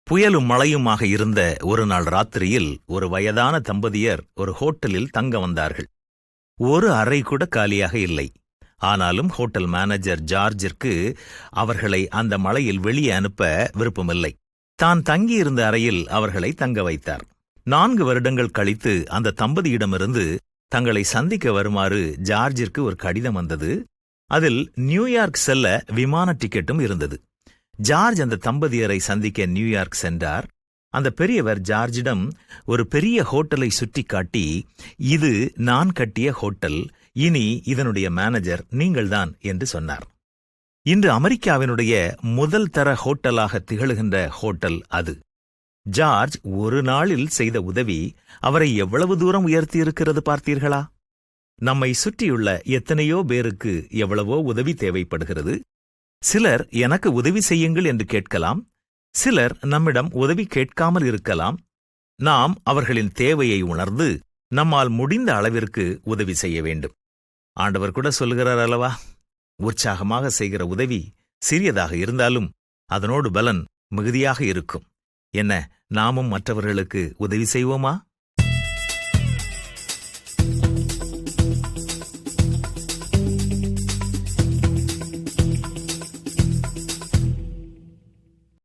புயலும் மழையுமாக இருந்த ஒரு நாள் ராத்திரியில் ஒரு வயதான தம்பதியர் ஒரு ஹோட்டலில் தங்க வந்தார்கள். ஒரு அறை கூட காலியாக இல்லை. ஆனாலும் ஹோட்டல் மேனேஜர் ஜார்ஜிற்கு அவர்களை அந்த மழையில் வெளியே அனுப்ப விருப்பமில்லை. தான் தங்கியிருந்த அறையில் அவர்களை தங்க வைத்தார். 4 வருடங்கள் கழித்து அந்த தம்பதியிடமிருந்து தங்களை சந்திக்க வருமாறு ஜார்ஜிற்கு ஒரு கடிதம் வந்தது. அதில் நியூயார்க் செல்ல விமான டிக்கெட்டும் இருந்தது. ஜார்ஜ் அந்த தம்பதியரை சந்திக்க நியூயார்க் சென்றார். அந்த பெரியவர் ஜார்ஜிடம் ஒரு பெரிய ஹோட்டலை சுட்டி காட்டி, இது நான் கட்டிய ஹோட்டல், இனி இதனுடைய மேனேஜர் நீங்கள்தான் என்று சொன்னார். இன்று அமெரிக்காவினுடைய முதல் தர ஹோட்டலாக திகழ்கின்ற ஹோட்டல் அது. ஜார்ஜ் ஒரு நாளில் செய்த உதவி அவரை எவ்வளவு தூரம் உயர்த்தியிருக்கிறது பார்த்தீர்களா? நம்மை சுற்றியுள்ள எத்தனையோ பேருக்கு எவ்வளவோ உதவி தேவைப்படுகிறது. சிலர் எனக்கு உதவி செய்யுங்கள் என்று கேட்கலாம். சிலர் நம்மிடம் உதவி கேட்காமல் இருக்கலாம். நாம் அவர்களின் தேவையை உணர்ந்து நம்மால் முடிந்த அளவிற்கு உதவி செய்ய வேண்டும். ஆண்டவர் கூட சொல்கிறார் அல்லவா, உற்சாகமாக செய்கிற உதவி சிறியதாக இருந்தாலும் அதனோடு பலன் மிகுதியாக இருக்கும். என்ன, நாமும் மற்றவர்களுக்கு உதவி செய்வோமா?